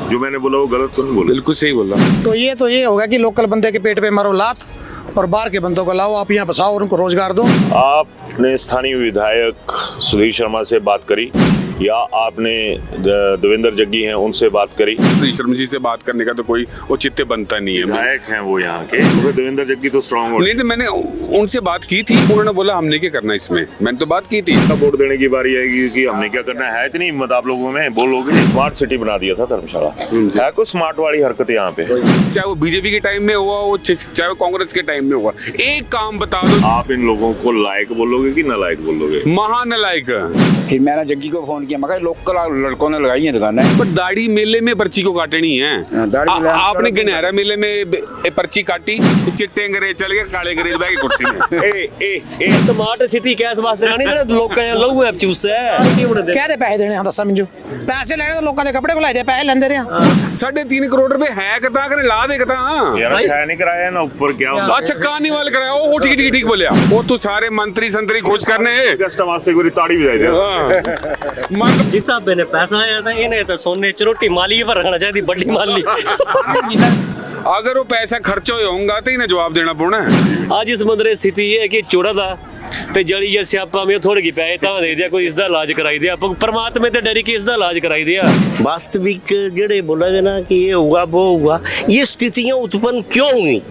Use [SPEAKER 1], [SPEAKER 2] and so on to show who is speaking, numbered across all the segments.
[SPEAKER 1] जो मैंने बोला वो गलत तो नहीं बोला?
[SPEAKER 2] बिल्कुल सही बोला।
[SPEAKER 3] तो ये होगा कि लोकल बंदे के पेट पे मारो लात और बाहर के बंदों को लाओ, आप यहाँ बसाओ और उनको रोजगार दो।
[SPEAKER 1] आपने स्थानीय विधायक सुधीर शर्मा से बात करी या आपने देवेंद्र जग्गी हैं उनसे बात करी?
[SPEAKER 2] शर्मा जी से बात करने का तो कोई औचित्य बनता नहीं है।
[SPEAKER 1] विधायक हैं वो यहाँ के, तो देवेंद्र जग्गी तो स्ट्रांग
[SPEAKER 2] नहीं, मैंने उनसे बात की थी, उन्होंने बोला हमने क्या करना इसमें, मैंने तो बात की थी।
[SPEAKER 1] वोट देने की बारी आएगी कि हमने क्या करना है, इतनी हिम्मत आप लोगों में? बोलोगे स्मार्ट सिटी बना दिया था धर्मशाला, है कुछ स्मार्ट वाली हरकत यहाँ पे?
[SPEAKER 2] चाहे वो बीजेपी के टाइम में हुआ हो, चाहे वो कांग्रेस के टाइम में हुआ, एक काम बता दो।
[SPEAKER 1] आप इन लोगों को लायक बोलोगे कि नालायक बोलोगे?
[SPEAKER 2] महानालायक।
[SPEAKER 4] फिर मैंने जग्गी को फोन किया, मगर लोकल लड़कों ने लगाई है दुकान है।
[SPEAKER 2] पर दाढ़ी मेले में पर्ची को काटनी है। आपने गनहरा मेले में पर्ची काटी, चिट्टे अंग्रेज चल गए, काले अंग्रेज बैठ के कुर्सी में।
[SPEAKER 5] स्मार्ट सिटी कैस वास्ते नहीं ना लोग लोग ऐप चूस है
[SPEAKER 3] कहते पैसे देने हम समझो, पैसे लेने तो लोगों के कपड़े बुलाए थे, पैसे लेंदे रहे।
[SPEAKER 2] 3.5 करोड़ रुपए है कता करे ला दे कता।
[SPEAKER 1] यार छाया नहीं कराया ना ऊपर, क्या
[SPEAKER 2] अच्छा कार्निवाल कराया, ओ ठीक बोलिया। वो तो सारे मंत्री संतरी खुश करने
[SPEAKER 1] कस्टम वास्ते कोई ताड़ी बजाई दे।
[SPEAKER 5] जिस हिसाब ने पैसा आया था इन्हें तो सोने चरोटी माली पर रखना चाहिए, बड़ी माली।
[SPEAKER 2] अगर वो पैसा खर्च होगा तो इन्हें जवाब देना पड़ना है।
[SPEAKER 5] आज इस मंदिर स्थिति ये है कि चोड़ा था ते जड़ी या स्यापा में थोड़ी की पैसे ता दे दिया, कोई इसका इलाज कराई दिया, परमात्मा ते डरी कि इसका इलाज कराई दिया।
[SPEAKER 6] वास्तविक जड़े बोला गया ना कि ये हुआ वो हुआ, ये स्थितियां उत्पन्न क्यों हुई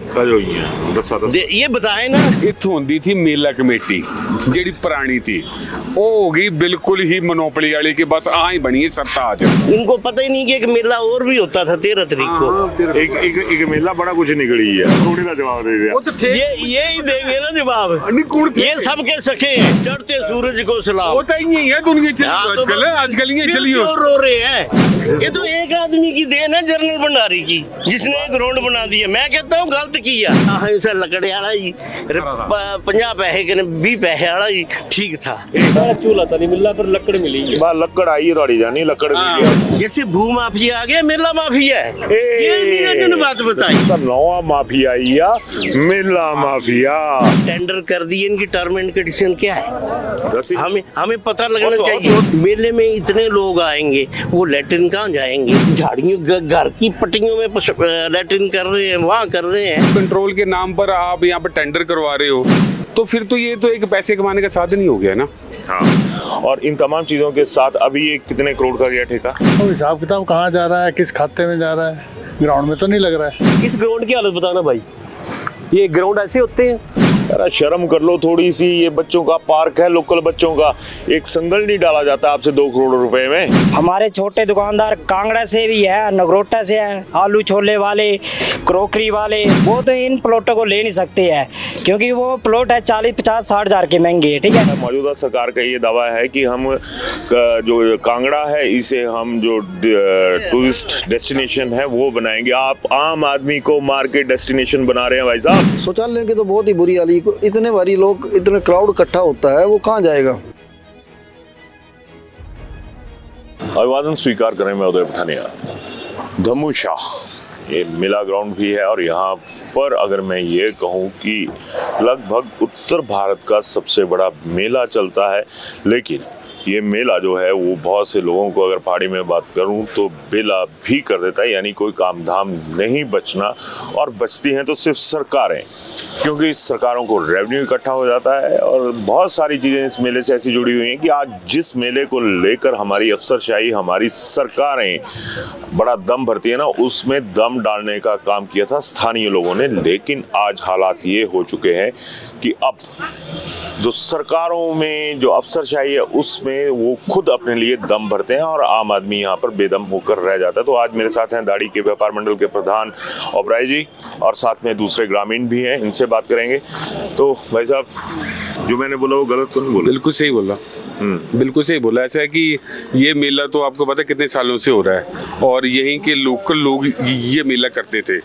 [SPEAKER 6] ये बताए ना।
[SPEAKER 2] इत्थों होंदी थी मेला कमेटी जेड़ी पुरानी थी, वो होगी बिल्कुल ही मोनोपोली वाली की, बस आ ही बनी है सरताज।
[SPEAKER 6] इनको पता ही नहीं कि एक मेला और भी होता था 13 तारीख को।
[SPEAKER 1] एक मेला बड़ा कुछ निकली है, थोड़ी का जवाब दे दिया।
[SPEAKER 6] ये ही देंगे ना जवाब, ये सबके सखे हैं। चढ़ते सूरज को सलाम,
[SPEAKER 2] होता ही नहीं है दुनिया आजकल ये चलिए
[SPEAKER 6] रो रहे हैं। ये तो एक आदमी की देन है, जनरल भंडारी की, जिसने एक रोड बना दिया। मैं कहता हूँ गलत किया। उसे लकड़े वाला ही 50 पैसे के 20 पैसे वाला ही ठीक था।
[SPEAKER 5] चूल्हा तो नहीं मिला पर लकड़ मिली है।
[SPEAKER 1] लकड़ आई है थोड़ी जानी, लकड़
[SPEAKER 6] जैसे भू माफिया आ गया, मेला माफिया है। ये बात बताई,
[SPEAKER 1] नवा माफिया या मेला माफिया।
[SPEAKER 6] टेंडर कर दिए, इनकी टर्म एंड कंडीशन क्या है हमें पता लगना चाहिए। मेले में इतने लोग आएंगे, वो लेटरिन कहाँ जाएंगे? झाड़ियों घर की पट्टियों में लेटरिन कर रहे हैं, वहाँ कर रहे हैं।
[SPEAKER 2] कंट्रोल के नाम पर आप यहाँ पर टेंडर करवा रहे हो, तो फिर तो ये तो एक पैसे कमाने का साधन ही हो गया ना।
[SPEAKER 1] हाँ, और इन तमाम चीजों के साथ अभी ये कितने करोड़ का गया ठेका?
[SPEAKER 7] तो हिसाब किताब कहाँ जा रहा है, किस खाते में जा रहा है, ग्राउंड में तो नहीं लग रहा है।
[SPEAKER 5] इस ग्राउंड की हालत बताना भाई, ये ग्राउंड ऐसे होते हैं?
[SPEAKER 1] यार शर्म कर लो थोड़ी सी, ये बच्चों का पार्क है, लोकल बच्चों का। एक संगल नहीं डाला जाता आपसे 2 करोड़ रुपए में।
[SPEAKER 8] हमारे छोटे दुकानदार कांगड़ा से भी है, नगरोटा से है, आलू छोले वाले, क्रोकरी वाले, वो तो इन प्लॉटों को ले नहीं सकते हैं क्योंकि वो प्लॉट है 40, 50, 60 हजार के महंगे है। ठीक है,
[SPEAKER 1] मौजूदा सरकार का ये दावा है कि हम जो कांगड़ा है इसे हम जो टूरिस्ट डेस्टिनेशन है वो बनाएंगे। आप आम आदमी को मार्केट डेस्टिनेशन बना रहे हैं भाई साहब।
[SPEAKER 9] शौचालय की तो बहुत ही बुरी हालत, इतने भारी लोग, इतने क्राउड इकट्ठा होता है, वो कहाँ जाएगा?
[SPEAKER 1] अभिवादन स्वीकार करें, मैं उदय पठानिया। धमुषा ये मेला ग्राउंड भी है और यहाँ पर अगर मैं ये कहूँ कि लगभग उत्तर भारत का सबसे बड़ा मेला चलता है, लेकिन ये मेला जो है वो बहुत से लोगों को, अगर पहाड़ी में बात करूं तो बेला भी कर देता है। यानी कोई काम धाम नहीं बचना, और बचती हैं तो सिर्फ सरकारें, क्योंकि सरकारों को रेवेन्यू इकट्ठा हो जाता है। और बहुत सारी चीज़ें इस मेले से ऐसी जुड़ी हुई हैं कि आज जिस मेले को लेकर हमारी अफसरशाही, हमारी सरकारें बड़ा दम भरती है ना, उसमें दम डालने का काम किया था स्थानीय लोगों ने। लेकिन आज हालात ये हो चुके हैं कि अब जो सरकारों में जो अफसरशाही है उसमें वो खुद अपने लिए दम भरते हैं और आम आदमी यहाँ पर बेदम होकर रह जाता है। तो आज मेरे साथ हैं दाड़ी के व्यापार मंडल के प्रधान ओबराय जी, और साथ में दूसरे ग्रामीण भी हैं, इनसे बात करेंगे। तो भाई साहब, जो मैंने बोला वो गलत तो नहीं बोला?
[SPEAKER 2] बिल्कुल सही बोला, बिल्कुल सही बोला। ऐसा है कि ये मेला तो आपको पता है कितने सालों से हो रहा है, और यहीं के लोकल लोग ये मेला करते थे।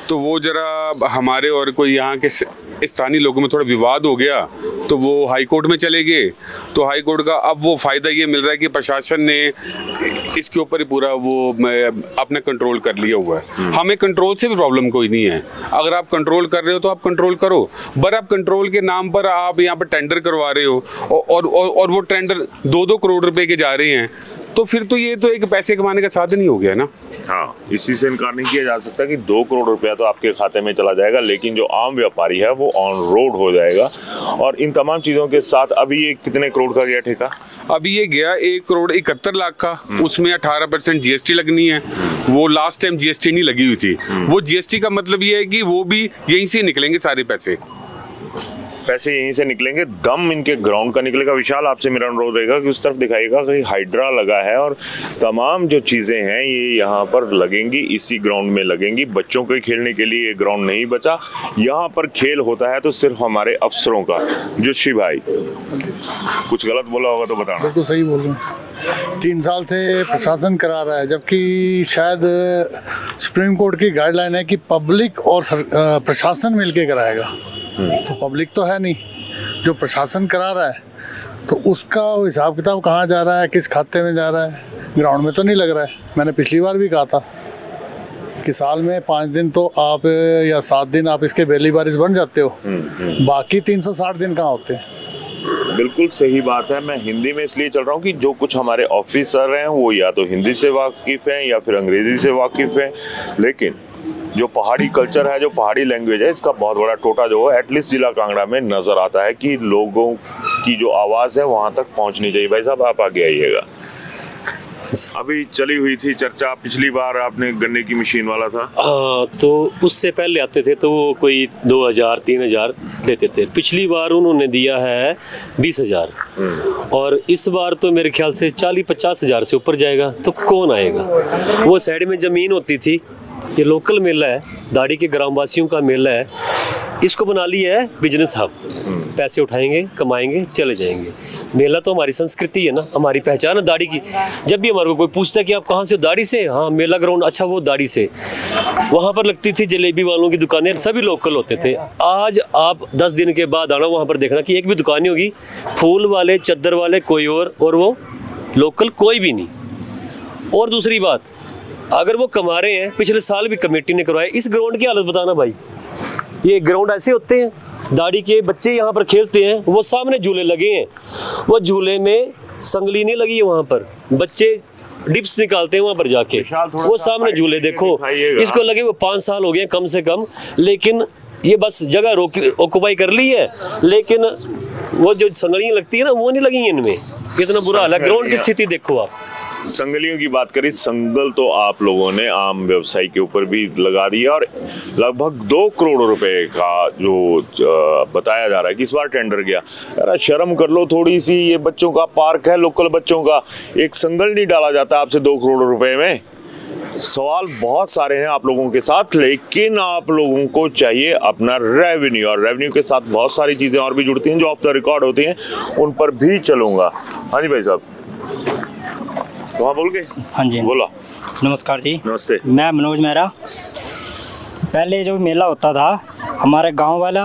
[SPEAKER 2] तो वो जरा हमारे और कोई यहाँ के स्थानीय लोगों में थोड़ा विवाद हो गया, तो वो हाई कोर्ट में चले गए। तो हाई कोर्ट का अब वो फ़ायदा ये मिल रहा है कि प्रशासन ने इसके ऊपर ही पूरा वो अपना कंट्रोल कर लिया हुआ है। हमें कंट्रोल से भी प्रॉब्लम कोई नहीं है, अगर आप कंट्रोल कर रहे हो तो आप कंट्रोल करो, पर आप कंट्रोल के नाम पर आप यहाँ पर टेंडर करवा रहे हो और वो टेंडर 2-2 करोड़ रुपए के जा रहे हैं। तो फिर तो ये तो एक पैसे कमाने का साधन ही हो गया ना।
[SPEAKER 1] हाँ, इसी से इनकार नहीं किया जा सकता कि 2 करोड़ रुपया तो आपके खाते में चला जाएगा, लेकिन जो आम व्यापारी है वो ऑन रोड हो जाएगा। और इन तमाम चीज़ों के साथ अभी ये कितने करोड़ का गया ठेका?
[SPEAKER 2] अभी ये गया 1,71,00,000 का, उसमें 18% GST लगनी है। वो लास्ट टाइम GST नहीं लगी हुई थी। वो GST का मतलब ये है कि वो भी यहीं से निकलेंगे सारे पैसे
[SPEAKER 1] यहीं से निकलेंगे, दम इनके ग्राउंड का निकलेगा। विशाल, आपसे मेरा अनुरोध रहेगा कि उस तरफ दिखाइएगा कि हाइड्रा लगा है और तमाम जो चीज़ें हैं ये यहाँ पर लगेंगी, इसी ग्राउंड में लगेंगी। बच्चों के खेलने के लिए ये ग्राउंड नहीं बचा। यहाँ पर खेल होता है तो सिर्फ हमारे अफसरों का। जोशी भाई, कुछ गलत बोला होगा तो बताना।
[SPEAKER 7] बिल्कुल सही बोल रहे हैं। 3 साल से प्रशासन करा रहा है, जबकि शायद सुप्रीम कोर्ट की गाइडलाइन है कि पब्लिक और प्रशासन मिलके कराएगा। तो पब्लिक तो है नहीं, जो प्रशासन करा रहा है तो उसका हिसाब किताब कहाँ जा रहा है, किस खाते में जा रहा है, ग्राउंड में तो नहीं लग रहा है। मैंने पिछली बार भी कहा था कि साल में 5 दिन तो आप या 7 दिन आप इसके बेली बारिश बन जाते हो, बाकी 360 दिन कहाँ होते हैं।
[SPEAKER 1] बिल्कुल सही बात है। मैं हिंदी में इसलिए चल रहा हूँ कि जो कुछ हमारे ऑफिसर हैं वो या तो हिंदी से वाकिफ़ हैं या फिर अंग्रेज़ी से वाकिफ़ हैं, लेकिन जो पहाड़ी कल्चर है, जो पहाड़ी लैंग्वेज है, इसका बहुत बड़ा टोटा जो है एटलीस्ट जिला कांगड़ा में नज़र आता है कि लोगों की जो आवाज़ है वहाँ तक पहुँचनी चाहिए। भाई साहब, आप आगे आइएगा। अभी चली हुई थी चर्चा, पिछली बार आपने गन्ने की मशीन वाला था।
[SPEAKER 5] हाँ, तो उससे पहले आते थे तो वो कोई 2,000-3,000 देते थे। पिछली बार उन्होंने दिया है 20,000 और इस बार तो मेरे ख्याल से 40-50 हज़ार से ऊपर जाएगा। तो कौन आएगा? वो साइड में ज़मीन होती थी, ये लोकल मेला है, दाड़ी के ग्रामवासियों का मेला है, इसको बना लिया है बिजनेस हब। पैसे उठाएंगे, कमाएंगे, चले जाएंगे। मेला तो हमारी संस्कृति है ना, हमारी पहचान है दाड़ी की। जब भी हमारे को कोई पूछता है कि आप कहाँ से हो, दाड़ी से। हाँ, मेला ग्राउंड, अच्छा वो दाड़ी से। वहाँ पर लगती थी जलेबी वालों की दुकानें, सभी लोकल होते थे। आज आप 10 दिन के बाद आना, वहाँ पर देखना कि एक भी दुकान नहीं होगी, फूल वाले, चद्दर वाले कोई और वो लोकल कोई भी नहीं। और दूसरी बात, अगर वो कमा रहे हैं, पिछले साल भी कमेटी ने करवाया। इस ग्राउंड की हालत बताना भाई, ये ग्राउंड ऐसे होते हैं, दाढ़ी के बच्चे यहाँ पर खेलते हैं, वो सामने झूले लगे हैं, वो झूले में संगली नहीं लगी है, वहाँ पर बच्चे डिप्स निकालते हैं वहाँ पर जाके, वो सामने झूले देखो। इसको लगे वो 5 साल हो गए कम से कम, लेकिन ये बस जगह ऑक्युपाई कर ली है, लेकिन वो जो संगलियाँ लगती है ना वो नहीं लगी इनमें। कितना बुरा हाल है, ग्राउंड की स्थिति देखो आप।
[SPEAKER 1] संगलियों की बात करी, संगल तो आप लोगों ने आम व्यवसायी के ऊपर भी लगा दिया और लगभग 2 करोड़ रुपए का जो बताया जा रहा है कि इस बार टेंडर गया। यार शर्म कर लो थोड़ी सी, ये बच्चों का पार्क है, लोकल बच्चों का, एक संगल नहीं डाला जाता आपसे 2 करोड़ रुपए में। सवाल बहुत सारे हैं आप लोगों के साथ, लेकिन आप लोगों को चाहिए अपना रेवेन्यू, और रेवेन्यू के साथ बहुत सारी चीज़ें और भी जुड़ती हैं जो ऑफ द रिकॉर्ड होती हैं, उन पर भी चलूँगा। हाँ जी भाई साहब, वहाँ बोल के।
[SPEAKER 8] हाँ जी,
[SPEAKER 1] बोला।
[SPEAKER 8] नमस्कार जी।
[SPEAKER 1] नमस्ते।
[SPEAKER 8] मैं मनोज मेहरा। पहले जो मेला होता था हमारे गांव वाला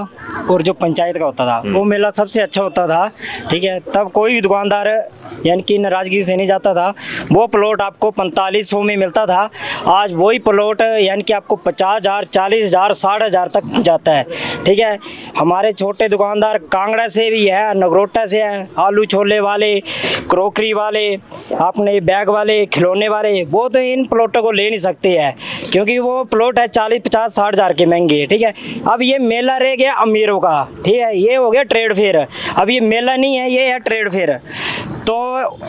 [SPEAKER 8] और जो पंचायत का होता था, वो मेला सबसे अच्छा होता था, ठीक है। तब कोई भी दुकानदार यानी कि नाराज़गी से नहीं जाता था। वो प्लॉट आपको 4500 में मिलता था, आज वही प्लॉट यानी कि आपको 50,000, 40,000, 60,000 तक जाता है, ठीक है। हमारे छोटे दुकानदार कांगड़ा से भी है, नगरोटा से है, आलू छोले वाले, क्रॉकरी वाले, अपने बैग वाले, खिलौने वाले, वो तो इन प्लॉटों को ले नहीं सकते हैं क्योंकि वो प्लॉट है 40-50, 60,000 के महंगे, ठीक है। अब ये मेला रह गया अमीरों का, ठीक है, ये हो गया ट्रेड फेयर। अब ये मेला नहीं है, ये है ट्रेड फेयर। तो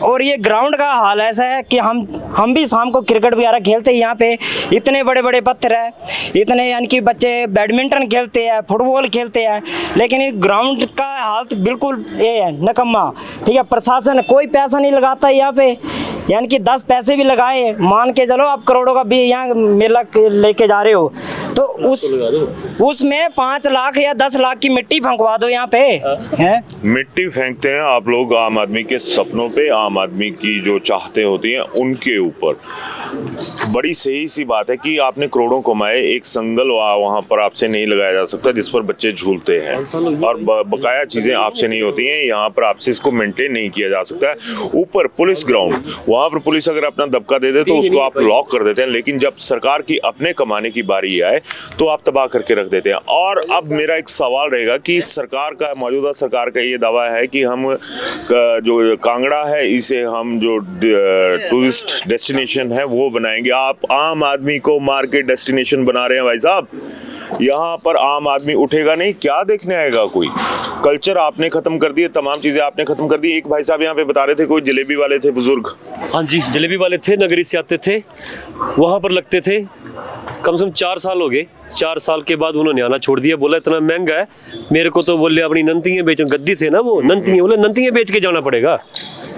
[SPEAKER 8] और ये ग्राउंड का हाल ऐसा है कि हम भी शाम को क्रिकेट वगैरह खेलते हैं, यहाँ पे इतने बड़े बड़े पत्थर है, इतने यानी कि बच्चे बैडमिंटन खेलते हैं, फुटबॉल खेलते हैं, लेकिन ये ग्राउंड का हालत बिल्कुल ये है नकम्मा, ठीक है। प्रशासन कोई पैसा नहीं लगाता यहाँ पे, यानी कि 10 पैसे भी लगाए, मान के चलो आप करोड़ों का भी यहाँ मेला लेके जा रहे हो, तो उसमें 5 लाख या 10 लाख की मिट्टी फेंकवा दो यहाँ पे है।
[SPEAKER 1] मिट्टी फेंकते हैं आप लोग आम आदमी के सपनों पे, आम आदमी की जो चाहते होती हैं उनके ऊपर। बड़ी सही सी बात है कि आपने करोड़ों कमाए, एक संगल वहाँ पर आपसे नहीं लगाया जा सकता जिस पर बच्चे झूलते हैं, और बकाया चीज़ें आपसे नहीं होती हैं, यहाँ पर आपसे इसको मेंटेन नहीं किया जा सकता है। ऊपर पुलिस ग्राउंड, वहाँ पर पुलिस अगर अपना दबका दे दे तो उसको आप लॉक कर देते हैं, लेकिन जब सरकार की अपने कमाने की बारी आए तो आप तबाह करके रख देते हैं। और अब मेरा एक सवाल रहेगा कि सरकार का, मौजूदा सरकार का ये दावा है कि हम जो कांगड़ा है इसे हम जो टूरिस्ट डेस्टिनेशन है वो बनाएंगे। आप आम आदमी को मार के डेस्टिनेशन बना रहे हैं भाई साहब। यहाँ पर आम आदमी उठेगा नहीं, क्या देखने आएगा कोई? कल्चर आपने खत्म कर दिए, तमाम चीजें आपने खत्म कर दी। एक भाई साहब यहाँ पे बता रहे थे कोई जलेबी वाले थे बुजुर्ग।
[SPEAKER 5] हाँ जी, जलेबी वाले थे, नगरी से आते थे, वहाँ पर लगते थे। कम से कम 4 साल हो गए। 4 साल के बाद उन्होंने आना छोड़ दिया। बोला इतना महंगा है, मेरे को तो बोले अपनी नंतियाँ बेचो। गद्दी थे ना वो, नंतियाँ, बोले नंतियाँ बेच के जाना पड़ेगा।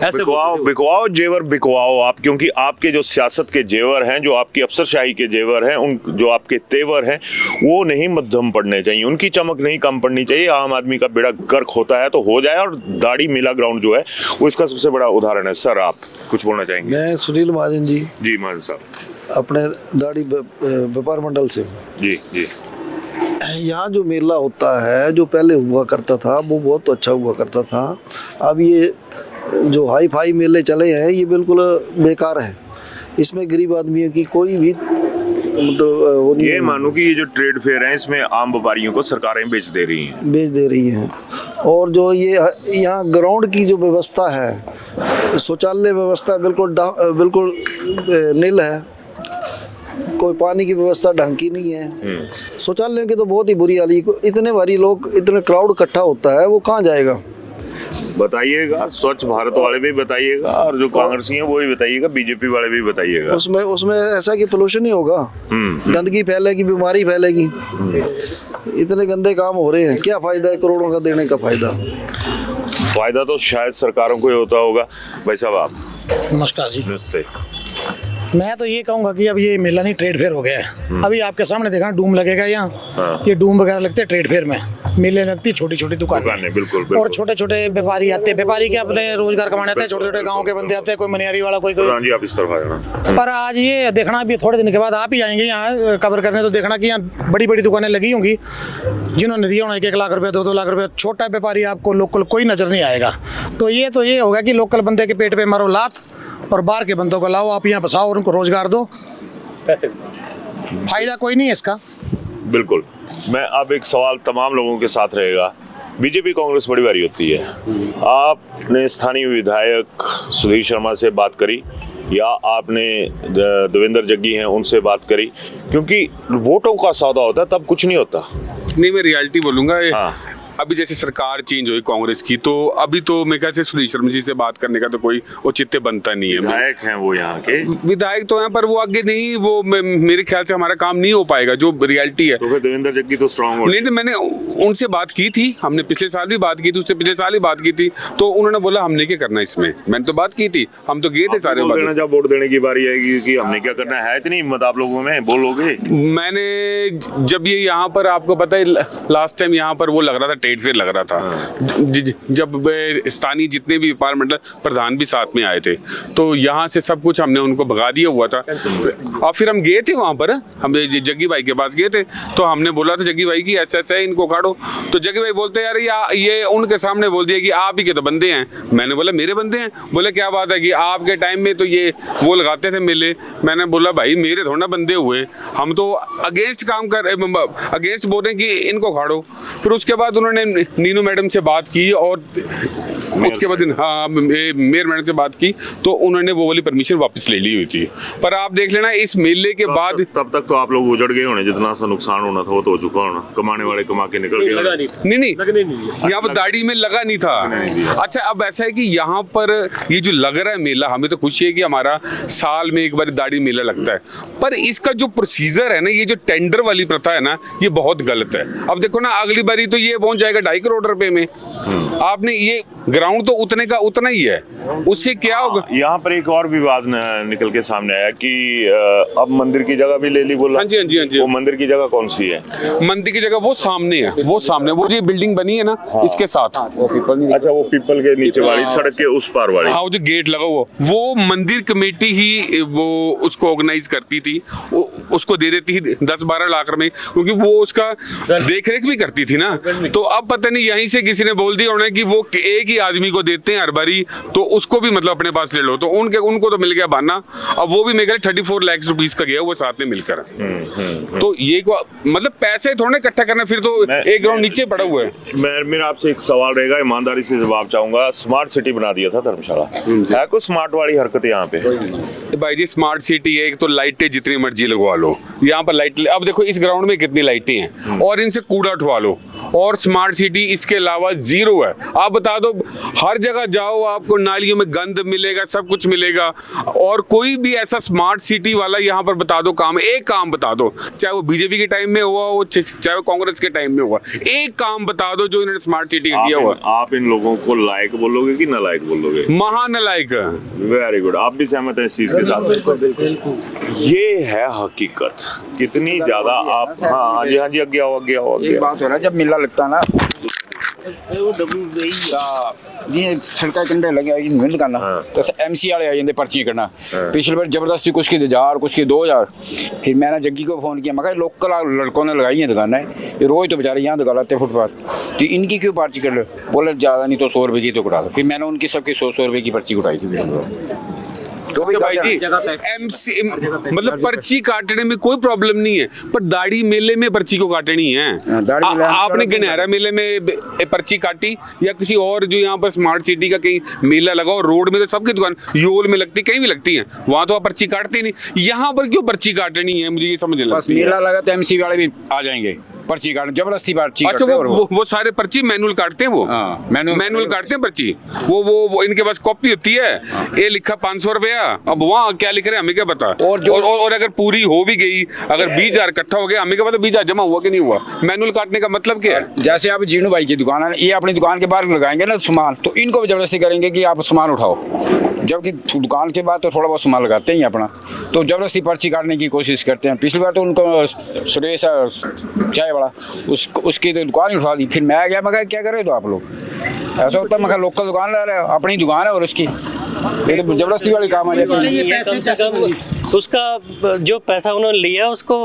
[SPEAKER 5] ऐसे
[SPEAKER 1] बिकवाओ बिकवाओ जेवर बिकवाओ आप, क्योंकि आपके जो सियासत के जेवर हैं, जो आपकी अफसरशाही के जेवर हैं, उन जो आपके तेवर हैं, वो नहीं मध्यम पड़ने चाहिए, उनकी चमक नहीं कम पड़नी चाहिए। आम आदमी का बेड़ा गर्क होता है तो हो जाए। और दाढ़ी मेला ग्राउंड जो है वो इसका सबसे बड़ा उदाहरण है। सर आप कुछ बोलना चाहेंगे?
[SPEAKER 9] मैं सुनील महाजन जी
[SPEAKER 1] महाजन साहब,
[SPEAKER 9] अपने दाढ़ी व्यापार मंडल से हूँ।
[SPEAKER 1] जी।
[SPEAKER 9] यहाँ जो मेला होता है, जो पहले हुआ करता था वो बहुत अच्छा हुआ करता था। अब ये जो हाई फाई मेले चले हैं ये बिल्कुल बेकार है। इसमें गरीब आदमियों की कोई भी वो नहीं।
[SPEAKER 1] ये मानो कि ये जो ट्रेड फेयर है इसमें आम व्यापारियों को सरकारें बेच दे रही हैं। और जो ये यहाँ ग्राउंड की जो व्यवस्था है, शौचालय व्यवस्था बिल्कुल नील है, कोई पानी की व्यवस्था ढंग की नहीं है। शौचालय की तो बहुत ही बुरी हाल है। इतने भारी लोग, इतने क्राउड इकट्ठा होता है, वो कहाँ जाएगा? बताइएगा। स्वच्छ भारत वाले भी बताइएगा, और जो कांग्रेसी हैं वो भी बताइएगा, बीजेपी वाले भी बताइएगा।
[SPEAKER 9] उसमें ऐसा कि पोल्यूशन ही होगा, गंदगी फैलेगी, बीमारी फैलेगी। इतने गंदे काम हो रहे हैं, क्या फायदा है करोड़ों का देने का? फायदा
[SPEAKER 1] तो शायद सरकारों को ही होता होगा। भाई साहब आप।
[SPEAKER 3] नमस्कार जी।
[SPEAKER 1] नमस्ते।
[SPEAKER 3] मैं तो ये कहूँगा कि अब ये मेला नहीं, ट्रेड फेयर हो गया है। अभी आपके सामने देखा डूम लगेगा यहाँ।
[SPEAKER 1] हाँ।
[SPEAKER 3] ये डूम वगैरह लगते हैं ट्रेड फेयर में। मेले लगती छोटी छोटी दुकानें,
[SPEAKER 1] बिल्कुल।
[SPEAKER 3] और छोटे छोटे व्यापारी आते हैं। व्यापारी के अपने रोजगार कमाने आते हैं। छोटे छोटे गाँव के बंदे आते हैं, कोई मनियारी वाला, कोई
[SPEAKER 1] जी आप इस तरफ आ जाना।
[SPEAKER 3] पर आज ये देखना भी, थोड़े दिन के बाद आप ही आएंगे यहाँ कवर करने, तो देखना कि यहाँ बड़ी बड़ी दुकानें लगी होंगी जिन्होंने दिया होना 1 लाख रुपये, 2 लाख रुपये। छोटा व्यापारी आपको लोकल कोई नजर नहीं आएगा। तो ये होगा कि लोकल बंदे के पेट पे मारो लात, और बाहर के बंदों को लाओ, आप यहाँ बसाओ और उनको रोजगार दो। पैसे फायदा कोई नहीं है इसका।
[SPEAKER 1] बिल्कुल। मैं अब एक सवाल तमाम लोगों के साथ रहेगा। बीजेपी कांग्रेस बड़ी भारी होती है। आपने स्थानीय विधायक सुधीर शर्मा से बात करी, या आपने देवेंद्र जग्गी हैं उनसे बात करी? क्योंकि वोटों का सौदा होता है, तब कुछ नहीं होता।
[SPEAKER 2] नहीं, मैं रियलिटी बोलूंगा।
[SPEAKER 1] हाँ।
[SPEAKER 2] अभी जैसे सरकार चेंज हुई कांग्रेस की, तो अभी तो मेरे ख्याल से सुधीर शर्मा जी से बात करने का तो कोई औचित्य बनता नहीं है।
[SPEAKER 1] विधायक हैं वो, यहाँ के
[SPEAKER 2] विधायक तो हैं, पर वो आगे नहीं, वो मेरे ख्याल से हमारा काम नहीं हो पाएगा, जो रियलिटी है।
[SPEAKER 1] तो फिर देवेंद्र जग्गी तो स्ट्रांग हो।
[SPEAKER 2] नहीं, तो मैंने उनसे बात की थी, हमने पिछले साल भी बात की थी, उससे पिछले साल ही बात की थी। तो उन्होंने बोला हमने क्या करना इसमें। मैंने तो बात की थी, हम तो गए थे सारे।
[SPEAKER 1] जब वोट देने की बारी आएगी कि हमने क्या करना है, इतनी हिम्मत आप लोगों में, बोलोगे?
[SPEAKER 2] मैंने जब ये यहाँ पर, आपको पता है लास्ट टाइम यहाँ पर वो लग रहा था, ट्रेड फेयर लग रहा था, जब स्थानीय जितने भी व्यापार मंडल प्रधान भी साथ में आए थे, तो यहाँ से सब कुछ हमने उनको भगा दिया हुआ था। और फिर हम गए थे वहाँ पर, हम जग्गी भाई के पास गए थे, तो हमने बोला था जग्गी भाई की ऐसा है, इनको उखाड़ो। तो जग्गी भाई बोलते यार ये उनके सामने बोल दिया कि आप ही के तो बंदे हैं। मैंने बोला मेरे बंदे हैं? बोले क्या बात है कि आपके टाइम में तो ये वो लगाते थे मेले। मैंने बोला भाई मेरे थोड़ा ना बंदे हुए, हम तो अगेंस्ट काम कर, अगेंस्ट बोल रहे हैं कि इनको उखाड़ो। फिर उसके बाद उन्होंने नीनू मैडम से बात की, और उसके बाद मेयर मैडम से बात की, तो उन्होंने वो वाली परमिशन वापस ले ली हुई थी। पर आप देख लेना इस मेले के बाद,
[SPEAKER 1] तब तक तो आप लोग उजड़ गए होने, जितना सा नुकसान होना था वो तो हो चुका होना। कमाने वाले कमा के निकल गए।
[SPEAKER 2] नहीं, यहाँ पर दाढ़ी में लगा नहीं था। अच्छा, अब ऐसा है कि यहाँ पर ये जो लग रहा है मेला, हमें तो खुशी है कि हमारा साल में एक बार दाढ़ी मेला लगता है, पर इसका जो प्रोसीजर है ना, ये जो टेंडर वाली प्रथा है ना, ये बहुत गलत है। अब देखो ना, अगली बारी तो ये पहुंच जाएगा 2.5 करोड़ रुपए में। आपने ये ग्राउंड तो उतने का उतना ही है, उससे क्या होगा?
[SPEAKER 1] यहाँ पर एक और विवाद निकल के सामने आया कि अब मंदिर की जगह भी ले ली, बोला।
[SPEAKER 2] हाँ जी।
[SPEAKER 1] वो मंदिर की जगह कौन सी है?
[SPEAKER 2] मंदिर की जगह वो सामने है, वो जो बिल्डिंग बनी है ना, इसके साथ।
[SPEAKER 1] अच्छा, वो पीपल के नीचे वाली, सड़क के उस पार वाली।
[SPEAKER 2] हाँ, वो जो गेट लगा हुआ, वो मंदिर कमेटी ही वो उसको ऑर्गेनाइज करती थी, उसको दे देती थी 10-12 लाख में, क्योंकि वो उसका देख रेख भी करती थी ना। तो अब पता नहीं यहीं से किसी ने बोल बोल दिया उन्होंने कि वो एक ही आदमी को देते हैं हर बारी, तो उसको भी मतलब अपने पास ले लो, तो उनको तो मिल गया बहाना। अब वो भी मेरे 34 लाख रुपीस का गया वो साथ में मिलकर। तो ये मतलब पैसे थोड़े इकट्ठा करना, फिर तो एक ग्राउंड नीचे पड़ा हुआ है।
[SPEAKER 1] मेरा आपसे एक सवाल रहेगा, ईमानदारी से जवाब चाहूंगा। स्मार्ट सिटी बना दिया था धर्मशाला, है कुछ स्मार्ट वाली हरकत यहाँ पे?
[SPEAKER 2] भाई जी स्मार्ट सिटी है, एक तो लाइटें जितनी मर्जी लगवा लो यहाँ पर लाइट। अब देखो इस ग्राउंड में कितनी लाइटें हैं और इनसे कूड़ा उठवा लो, और स्मार्ट सिटी इसके अलावा जीरो है। आप बता दो, हर जगह जाओ आपको नालियों में गंद मिलेगा, सब कुछ मिलेगा। और कोई भी ऐसा स्मार्ट सिटी वाला यहाँ पर बता दो काम, एक काम बता दो, चाहे वो बीजेपी के टाइम में हुआ हो चाहे वो कांग्रेस के टाइम में हुआ, एक काम बता दो जो इन्होंने स्मार्ट सिटी किया हुआ।
[SPEAKER 1] आप इन लोगों को लायक बोलोगे कि नालायक बोलोगे?
[SPEAKER 2] महानालायक।
[SPEAKER 1] वेरी गुड, आप भी सहमत हैं इस चीज के साथ? ये है हकीकत। कितनी ज्यादा आप, हाँ जी हाँ जी, आगे आओ आगे आओ।
[SPEAKER 4] एक बात हो रहा है, जब मेला लगता है ना ये सड़का कंडे लगे मिल करना तो MC वाले आ जाते पर्ची करना। पिछली बार जबरदस्ती कुछ की 1000 कुछ की 2000। फिर मैंने जग्गी को फोन किया, मैं कहा लोकल लड़कों ने लगाई है दुकान है, ये रोज तो बेचारे यहाँ दुकान आते फुटपाथ, तो इनकी क्यों पर्ची कर लो? बोले ज़्यादा नहीं तो 100 रुपये की तो कटा दो। फिर मैंने उनकी सबकी 100 रुपये की पर्ची कटाई थी।
[SPEAKER 2] तो भाई जी MC मतलब पर्ची काटने में कोई प्रॉब्लम नहीं है, पर दाढ़ी मेले में पर्ची को काटनी है। आपने गनहरा मेले में पर्ची काटी या किसी और जो यहाँ पर स्मार्ट सिटी का कहीं मेला लगा और रोड में तो सबकी दुकान योल में लगती, कहीं भी लगती है, वहाँ तो आप पर्ची काटते नहीं, यहाँ पर क्यों पर्ची काटनी है? मुझे ये समझ लगता है।
[SPEAKER 4] मेला लगा तो MC वाले भी आ जाएंगे पर्ची काटने, जबरदस्ती पर्ची।
[SPEAKER 2] अच्छा वो सारे पर्ची मैनुअल काटते हैं, वो मैनुअल काटते हैं पर्ची। वो इनके पास कॉपी होती है, ये लिखा 500 रुपया, अब वहाँ क्या लिख रहे हैं हमें क्या पता। और अगर पूरी हो भी गई, अगर 20,000 इकट्ठा हो गया, हमें क्या पता 20,000 जमा हुआ कि नहीं हुआ। मैनुअल काटने का मतलब क्या है?
[SPEAKER 4] जैसे आप जीनू भाई की दुकान है, ये अपनी दुकान के बाहर लगाएंगे ना सामान, तो इनको भी जबरदस्ती करेंगे कि आप सामान उठाओ, जबकि दुकान के बाद तो थोड़ा बहुत सामान लगाते ही अपना, तो जबरदस्ती पर्ची काटने की कोशिश करते हैं। पिछली बार तो उनको सुरेश चाय वाला उसकी तो दुकान ही उठा दी। फिर मैं गया, मैं कहा क्या कर रहे हो तो आप लोग? ऐसा होता है, मैं कहा लोकल दुकान ला रहे हो, अपनी दुकान है और उसकी ये तो जबरदस्ती वाली काम आ जाती है।
[SPEAKER 5] उसका जो पैसा उन्होंने लिया उसको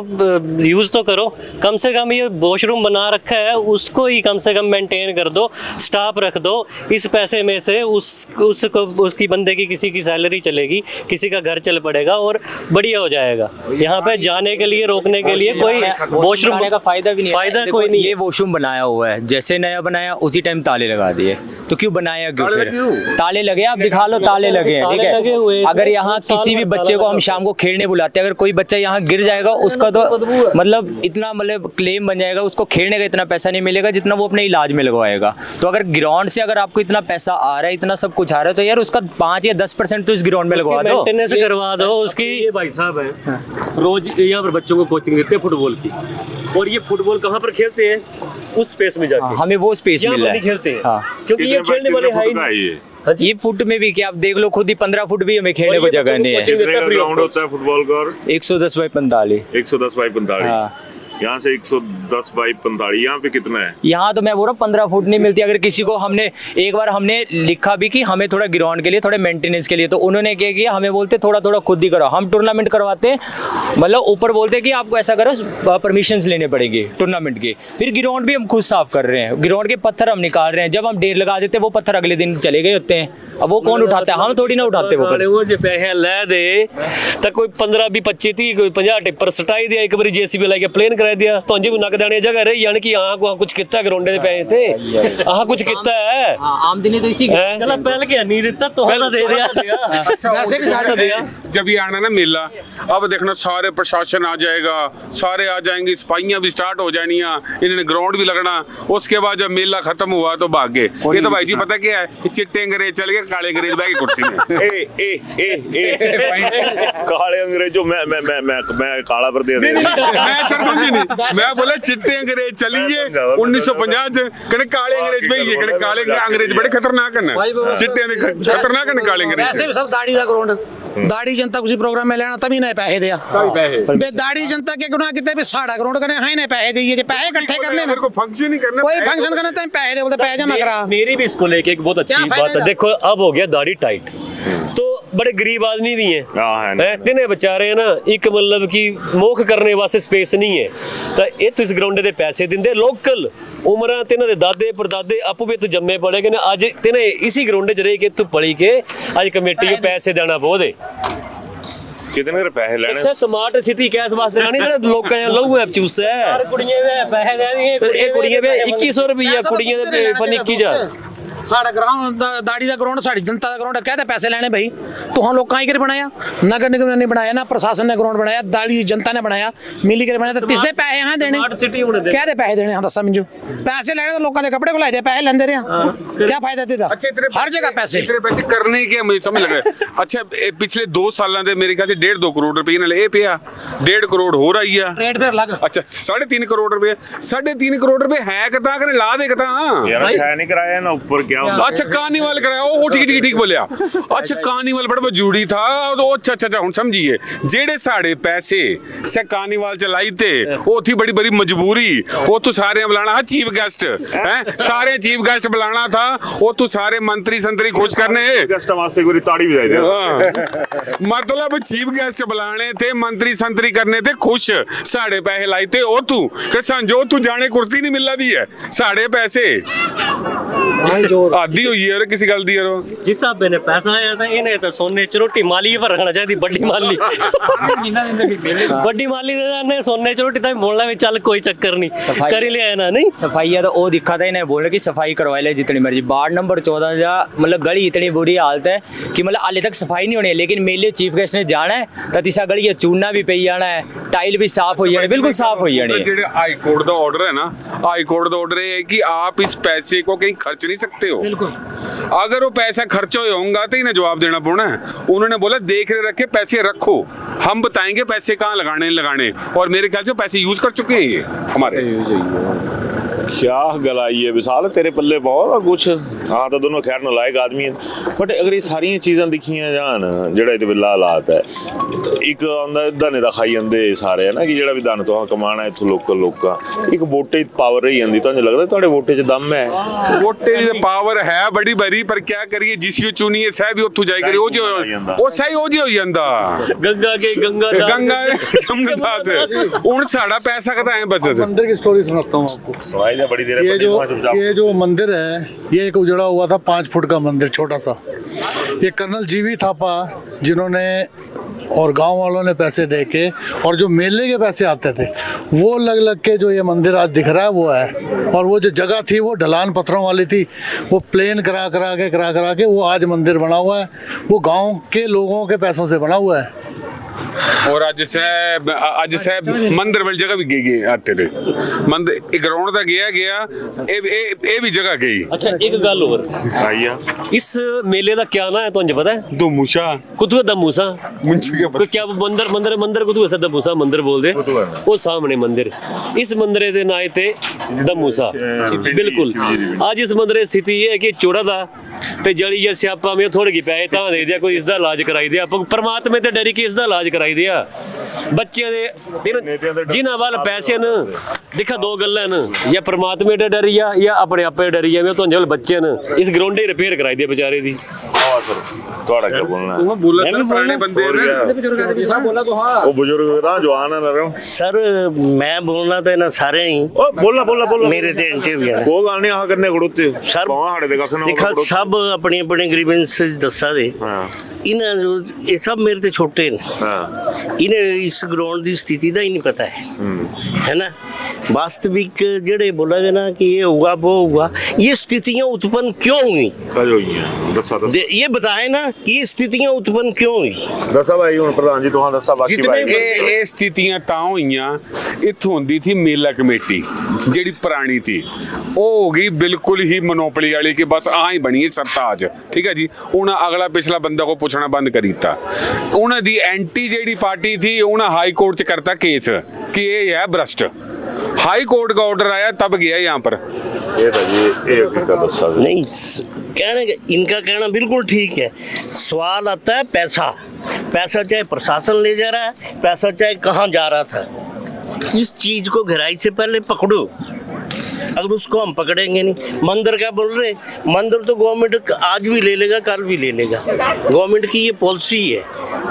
[SPEAKER 5] यूज़ तो करो, कम से कम ये वॉशरूम बना रखा है उसको ही कम से कम मेंटेन कर दो, स्टाफ रख दो। इस पैसे में से उसकी बंदे की किसी की सैलरी चलेगी, किसी का घर चल पड़ेगा और बढ़िया हो जाएगा। यहाँ पे जाने के लिए रोकने के लिए कोई वॉशरूम
[SPEAKER 10] का फायदा भी नहीं,
[SPEAKER 5] फायदा कोई नहीं।
[SPEAKER 10] ये वॉशरूम बनाया हुआ है, जैसे नया बनाया उसी टाइम ताले लगा दिए, तो क्यों बनाया? क्यों फिर ताले लगे? आप दिखा लो ताले लगे हैं, ठीक है। अगर यहाँ किसी भी बच्चे को हम शाम को खेलने बुलाते हैं, अगर कोई बच्चा यहाँ गिर जाएगा उसका तो मतलब इतना मतलब क्लेम बन जाएगा, उसको खेलने का इतना पैसा नहीं मिलेगा जितना वो अपने इलाज में लगवाएगा। तो अगर ग्राउंड से अगर आपको इतना पैसा आ रहा है, इतना सब कुछ आ रहा है, तो यार उसका 5 या 10% तो इस ग्राउंड में लगवा दो,
[SPEAKER 5] मेंटेनेंस करवा दो उसकी। ये भाई साहब हैं, रोज यहाँ पर बच्चों को कोचिंग देते हैं फुटबॉल की, और ये फुटबॉल कहाँ पर खेलते हैं? उस स्पेस में जाके।
[SPEAKER 10] हमें वो स्पेस मिल रहा है,
[SPEAKER 5] खेलते हैं
[SPEAKER 10] हाँ।
[SPEAKER 5] क्योंकि ये खेलने वाले है
[SPEAKER 10] ये फुट में भी क्या आप देख लो खुद ही 15 फुट भी हमें खेलने को जगह नहीं है।
[SPEAKER 1] ग्राउंड होता है फुटबॉल का?
[SPEAKER 10] 110 बाई 45।
[SPEAKER 1] 110 बाई 45।
[SPEAKER 10] हाँ।
[SPEAKER 1] यहाँ से 110 बाई 45। यहाँ पे कितना है?
[SPEAKER 10] यहाँ तो मैं बोल रहा हूँ 15 फुट नहीं मिलती। अगर किसी को हमने एक बार हमने लिखा भी कि हमें थोड़ा ग्राउंड के लिए थोड़े मेंटेनेंस के लिए, तो उन्होंने क्या किया, हमें बोलते थोड़ा थोड़ा खुद ही करो। हम टूर्नामेंट करवाते हैं, मतलब ऊपर बोलते कि आपको ऐसा करो, परमिशंस लेने पड़ेंगे टूर्नामेंट के। फिर ग्राउंड भी हम खुद साफ कर रहे हैं, ग्राउंड के पत्थर हम निकाल रहे हैं। जब हम ढेर लगा देते हैं वो पत्थर अगले दिन चले गए होते हैं। अब वो कौन उठाता है? हम थोड़ी ना उठाते।
[SPEAKER 5] वो जो पैसे ले दे तो कोई 15 20 25 30 कोई 50 टिप्पर सटाई दिया, एक बार JCB लाके प्लेन करा दिया, तो अंजे नक देने जगह रही, यानी कि यहाँ को कुछ कितना ग्राउंड दे पैसे थे, हाँ कुछ कितना है।
[SPEAKER 10] आमदनी तो इसी
[SPEAKER 5] चला पहले क्या नहीं देता तो पहला दे दिया।
[SPEAKER 2] जब ये आना ना मेला, अब देखना सारे प्रशासन आ जाएगा, सारे आ जाएंगे, सफाइयाँ भी स्टार्ट हो जानी, इन्होंने ग्राउंड भी लगना। उसके बाद जब मेला खत्म हुआ तो भाग गए। ये तो भाई जी पता क्या है, चिट्टे अंग्रेज चल गए, काले अंग्रेज बैठ गए कुर्सी में।
[SPEAKER 1] काले अंग्रेजों मैं काला पर दे
[SPEAKER 2] मैं बोला चिट्टे अंग्रेज चलिए 1950 कहने काले अंग्रेज भाई, ये कहने काले अंग्रेज बड़े खतरनाक है, चिट्टे खतरनाक है काले अंग्रेज।
[SPEAKER 3] वैसे भी सब दाढ़ी का ग्राउंड, दाढ़ी जनता किसी प्रोग्राम में लेना तभी नहीं पैसे दिया, दाढ़ी जनता के गुनाह कितने भी साड़ा ग्राउंड करने हां नहीं पैसे दिए, पैसे इकट्ठे करने
[SPEAKER 2] मेरे को फंक्शन ही करना,
[SPEAKER 3] कोई फंक्शन करना तो पैसे दे, बोलते पैसे जमा करा।
[SPEAKER 5] मेरी भी इसको लेके एक बहुत अच्छी बात है। देखो अब हो गया दाढ़ी टाइट, तो बड़े गरीब आदमी भी हैं
[SPEAKER 1] हाँ, है।
[SPEAKER 5] हैं तिन्हें बेचारे ना एक मतलब कि मुख करने वास्ते स्पेस नहीं है तो ये तो इस ग्राउंड दे पैसे दिंदे लोकल उम्र तिन्हां दे दादे परदादे आपू भी तू जम्मे पड़े के अज तिन्हें इसी ग्राउंड च रह के तू पली के अज कमेटी को पैसे देना पौदे
[SPEAKER 1] कितने के पैसे लेने
[SPEAKER 5] इसे स्मार्ट सिटी कैस वास्ते लानी जेड़ा लोकां दा लहू है चूस है कुड़ियां दे पैसे देणगे ये कुड़ियां दे 2100 रुपया कुड़ियां दे 21,000
[SPEAKER 3] साढ़ा ग्राउंड दाड़ी का ग्राउंड साड़ी जनता का ग्राउंड कहते पैसे लेने भाई तो हम लोग कहीं कर बनाया नगर निगम ने नहीं बनाया ना प्रशासन ने ग्राउंड बनाया दाड़ी जनता ने बनाया मिली कर बनाया तो किसने पैसे हैं देने
[SPEAKER 5] स्मार्ट सिटी होने दे
[SPEAKER 3] कहते पैसे देने हाँ दस समझो पैसे लेने तो लोगों के कपड़े बुलाए दे पैसे लेंदे रहे क्या फायदा देता हर जगह पैसे
[SPEAKER 2] इतने पैसे करने के मुझे समझ लग रहा है अच्छा पिछले 2 साल दे मेरे ख्याल से 1.5-2 करोड़ रुपए नाल ये पिया 1.5 करोड़ हो रही है
[SPEAKER 3] रेट फिर लग
[SPEAKER 2] अच्छा 3.5 करोड़ रुपए 3.5 करोड़ रुपए है कता कने ला दे कता
[SPEAKER 1] यार शायद नहीं कराया ना ऊपर क्या
[SPEAKER 2] अच्छा कार्निवल कराया ओ ठीक बोलिया अच्छा कार्निवल बड़ा जरूरी था तो अच्छा हुन समझिए जेड़े साढ़े पैसे से कार्निवल चलाई थे ओ थी बड़ी बड़ी मजबूरी ओ तू सारे बुलाना चीफ गेस्ट हैं सारे चीफ गेस्ट बुलाना था ओ तू सारे मंत्री संतरी खुश करने
[SPEAKER 1] गेस्ट वास्ते कोई ताड़ी बजाई दे
[SPEAKER 2] मतलब चीफ गेस्ट बुलाने थे मंत्री संतरी करने थे खुश साढ़े पैसे लाई थे ओ तू कि संजो तू जाने कुर्सी नहीं मिल दी है साढ़े पैसे आधी हुई है किसी गल दी यार
[SPEAKER 5] जिस हिसाब ने पैसा आया था इन्हें तो सोने च रोटी माली पर रखना चाहिए बड़ी माली बड़ी माली ने सोने च रोटी तक बोलना भी चल कोई चक्कर नहीं कर ही लिया ना नहीं
[SPEAKER 10] सफाई तो वो दिखा था इन्हें बोल कि सफाई करवा ले जितनी मर्जी वार्ड नंबर 14 जा मतलब गली इतनी बुरी हालत है कि मतलब हाले तक सफाई नहीं होनी है लेकिन मेले चीफ गेस्ट ने जाना है तो तीसरा गली चूना भी पी जाना है टाइल भी साफ हो जानी बिल्कुल साफ हो जानी
[SPEAKER 2] जेडे हाई कोर्ट का ऑर्डर है ना हाई कोर्ट का ऑर्डर है कि आप इस पैसे को कहीं खर्च नहीं सकते हो अगर वो पैसा खर्च होगा तो इन्हें जवाब देना पड़ना है उन्होंने बोला देख रखे पैसे रखो हम बताएंगे पैसे कहाँ लगाने और मेरे ख्याल से पैसे यूज कर चुके हैं ये हमारे
[SPEAKER 1] क्या गलाई है विशाल तेरे पल्ले बहुत कुछ हाँ तो दोनों खैर नालायक आदमी हैं बट अगर ये सारियां चीज़ां दिखियां जान जेड़ा इत्ते बिल्ला हालात है एक आंदा दाने दा खाई जंदे सारे है ना कि जेड़ा भी दान तो कमाना है इत्थों लोकल लोकां एक वोटे पावर रही जंदी तुहानू लगदा तुहाडे वोटे च दम है
[SPEAKER 2] वोटे च पावर है बड़ी बड़ी पर क्या करिए जिसी चुनिए सह भी उत्थों जाई करी ओ सही हो ਜਾਂਦਾ
[SPEAKER 5] गंगा के
[SPEAKER 2] गंगा हुन साडा पैसा कदा है बचत
[SPEAKER 7] मंदिर की स्टोरी सुनाता हूँ आपको
[SPEAKER 1] बड़ी देर
[SPEAKER 7] ये जो मंदिर है ये एक उजड़ा हुआ था 5 फुट का मंदिर छोटा सा ये कर्नल जीवी थापा जिन्होंने और गांव वालों ने पैसे दे के और जो मेले के पैसे आते थे वो लग के जो ये मंदिर आज दिख रहा है वो है और वो जो जगह थी वो ढलान पत्थरों वाली थी वो प्लेन करा के वो आज मंदिर बना हुआ है वो गांव के लोगों के पैसों से बना हुआ है
[SPEAKER 2] और आज से मंदिर वाली जगह भी गई आते थे मंदिर एक ग्राउंड तक गया ए भी जगह गई
[SPEAKER 5] अच्छा एक गल और
[SPEAKER 1] आइया
[SPEAKER 5] इस मेले का क्या ना है तुझे पता है
[SPEAKER 2] दमूसा
[SPEAKER 5] कुतुआ दमूसा
[SPEAKER 2] मुझे क्या पता
[SPEAKER 5] क्या मंदिर कुतुआ सा दमूसा मंदिर बोल दे वो सामने मंदिर इस मंदिर के नाए ते दमूसा बिल्कुल आज इस मंदिर की स्थिति ये है कि चोड़ा था ते जली या स्यापा में थोड़े की पैसे तां दे दिया कोई इसका इलाज कराई दिया परमात्मा ते डरी के इसका इलाज कराई दिया बच्चे दे जिन्हां वाल पैसे न दिखा दो गल्लां न या परमात्मा ते डरिया या अपने आपे डरिया में तो जल बच्चे न इस ग्राउंड ही रिपेयर कराई दिया बेचारे दी
[SPEAKER 1] थोड़ा क्या बोलना
[SPEAKER 2] वो बोला था पुराने बंदे ने बोला तो हां
[SPEAKER 1] वो बुजुर्ग ना जवान है ना
[SPEAKER 6] सर मैं बोलना तो ना सारे ही
[SPEAKER 1] ओ बोला
[SPEAKER 6] मेरे ते इंटरव्यू है
[SPEAKER 1] को गाने आ करने खड़ोते
[SPEAKER 6] सर
[SPEAKER 1] कौन हाड़े दे कख ना
[SPEAKER 6] देखा सब अपने अपने ग्रीवेंसेस दस्सा दे
[SPEAKER 1] हां
[SPEAKER 6] इन्हें ये सब मेरे ते छोटे ने
[SPEAKER 1] हां
[SPEAKER 6] इन्हें इस ग्राउंड की स्थिति का ही नहीं पता है ना वास्तविक जड़े बोला गया ना कि ये हुआ वो हुआ ये स्थितियां उत्पन्न क्यों हुई
[SPEAKER 1] दसा
[SPEAKER 6] ये बताएं ना कि ये स्थितियां उत्पन्न क्यों हुई
[SPEAKER 1] दसा भाई हुन प्रधान जी तुहां दसा बाकी भाई
[SPEAKER 2] ਇਹ ਸਥਿਤੀਆਂ ਤਾਂ ਹੋਈਆਂ ਇੱਥੋਂ ਹੁੰਦੀ ਥੀ ਮੇਲਾ ਕਮੇਟੀ ਜਿਹੜੀ ਪੁਰਾਣੀ ਥੀ ਉਹ ਹੋ ਗਈ ਬਿਲਕੁਲ ਹੀ ਮੋਨੋਪੋਲੀ ਵਾਲੀ ਕਿ ਬਸ ਆ ਹੀ ਬਣੀ ਹੈ ਸਰਤਾਜ ਠੀਕ ਹੈ ਜੀ ਉਹਨਾਂ ਅਗਲਾ ਪਿਛਲਾ ਬੰਦਾ ਕੋ ਪੁੱਛਣਾ ਬੰਦ ਕਰ ਦਿੱਤਾ ਉਹਨਾਂ ਦੀ ਐਂਟੀ ਜਿਹੜੀ ਪਾਰਟੀ ਥੀ ਉਹਨਾਂ ਹਾਈ ਕੋਰਟ ਚ ਕਰਤਾ ਕੇਸ कि ये है भ्रष्ट हाई कोर्ट का ऑर्डर आया तब गया यहाँ पर
[SPEAKER 6] नहीं कहने इनका कहना बिल्कुल ठीक है सवाल आता है पैसा चाहे प्रशासन ले जा रहा है पैसा चाहे कहाँ जा रहा था इस चीज को गहराई से पहले पकड़ो अब उसको हम पकड़ेंगे नहीं। मंदिर का बोल रहे, मंदिर तो गवर्नमेंट आज भी ले लेगा, कल भी ले लेगा, गवर्नमेंट की ये पॉलिसी है।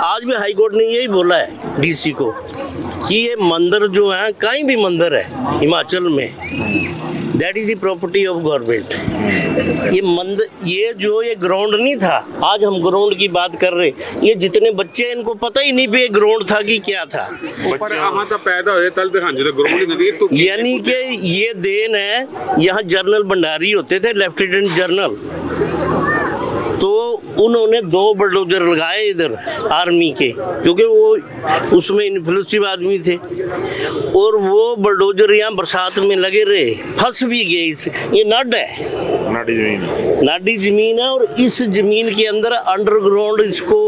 [SPEAKER 6] आज भी हाई कोर्ट ने यही बोला है डीसी को कि ये मंदिर जो है, कहीं भी मंदिर है हिमाचल में, that is the property of government. ये मंदिर, ये ग्राउंड नहीं था, आज हम ग्राउंड की बात कर रहे, ये जितने बच्चे हैं इनको पता ही नहीं भी ये ग्राउंड था कि क्या था।
[SPEAKER 2] पर यहाँ तो पैदा हुए तल तो ग्राउंड ही नहीं तो
[SPEAKER 6] यानी कि ये देन है, यहाँ जनरल भंडारी होते थे, लेफ्टिनेंट जनरल, तो उन्होंने 2 बुलडोजर लगाए इधर आर्मी के, क्योंकि वो उसमें इन्फ्लुएंसिव आदमी थे, और वो बुलडोजर यहाँ बरसात में लगे रहे, फंस भी गए। ये नड है, नाडी जमीन है, और इस जमीन के अंदर अंडरग्राउंड इसको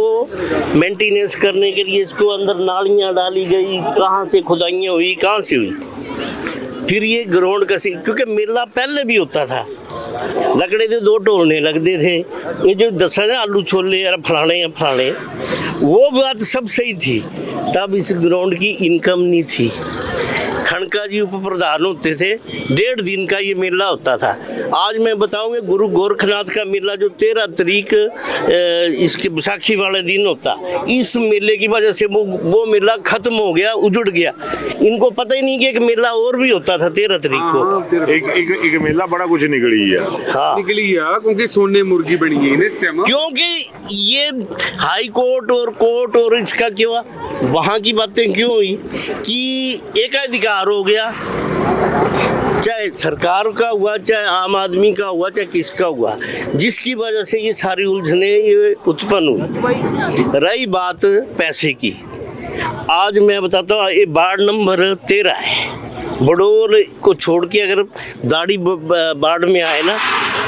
[SPEAKER 6] मेंटेनेंस करने के लिए इसको अंदर नालियाँ डाली गई, कहाँ से खुदाइयाँ हुई, कहाँ से हुई, फिर ये ग्राउंड कैसे, क्योंकि मेला पहले भी होता था, लकड़े से 2 ढोलने लगते थे, ये जो दसा ना आलू छोले या फलाने, वो बात सब सही थी, तब इस ग्राउंड की इनकम नहीं थी। खड़का जी उप प्रधान होते थे, 1.5 दिन का ये मेला होता था। आज मैं बताऊंगा गुरु गोरखनाथ का मेला जो 13 तारीख इसके बैसाखी वाले दिन होता, इस मेले की वजह से वो मेला खत्म हो गया, उजड़ गया। इनको पता ही नहीं कि एक मेला और भी होता था 13 तारीख को।
[SPEAKER 1] एक मेला बड़ा कुछ निकली है।
[SPEAKER 6] हाँ,
[SPEAKER 2] निकली है, क्योंकि सोने मुर्गी बनी है इस टाइम,
[SPEAKER 6] क्योंकि ये हाई कोर्ट और कोर्ट और इसका क्यों वहाँ की बातें क्यों हुई कि एकाधिकार हो गया, चाहे सरकार का हुआ, चाहे आम आदमी का हुआ, चाहे किसका हुआ, जिसकी वजह से ये सारी उलझने ये उत्पन्न हुई। रही बात पैसे की, आज मैं बताता हूँ, ये वार्ड नंबर 13 है, बडोल को छोड़ के अगर दाढ़ी वार्ड में आए ना,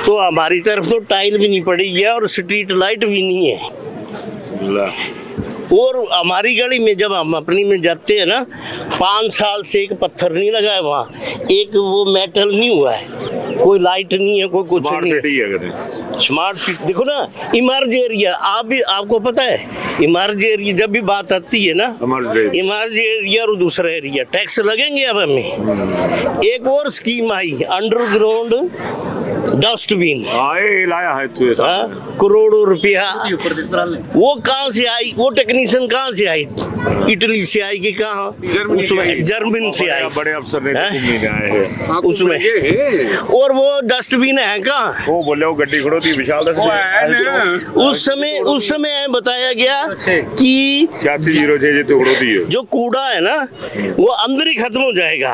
[SPEAKER 6] तो हमारी तरफ तो टाइल भी नहीं पड़ी है और स्ट्रीट लाइट भी नहीं है। और हमारी गली में जब हम अपनी में जाते हैं ना, 5 साल से एक पत्थर नहीं लगा है वहाँ, एक वो मेटल नहीं हुआ है, कोई लाइट नहीं है, कोई कुछ नहीं है। स्मार्ट सिटी देखो ना, इमर्ज एरिया, आपको पता है इमर्ज एरिया जब भी बात आती है ना, इमर्ज एरिया और दूसरा एरिया टैक्स लगेंगे। अब हमें एक और स्कीम आई, अंडरग्राउंड डस्टबिन
[SPEAKER 1] लाया है तू,
[SPEAKER 6] करोड़ों रुपया, वो कहाँ से आई, वो टेक्नीशियन कहाँ से आई, इटली से आई कि कहाँ, जर्मन से आई,
[SPEAKER 1] बड़े अफसर ने आए हैं
[SPEAKER 6] उसमें। और वो डस्टबिन है कहाँ,
[SPEAKER 1] वो बोले वो गड्डी खड़ो थी विशाल,
[SPEAKER 6] उस समय बताया गया कि
[SPEAKER 1] 8606
[SPEAKER 6] जो कूड़ा है ना वो अंदर ही खत्म हो जाएगा,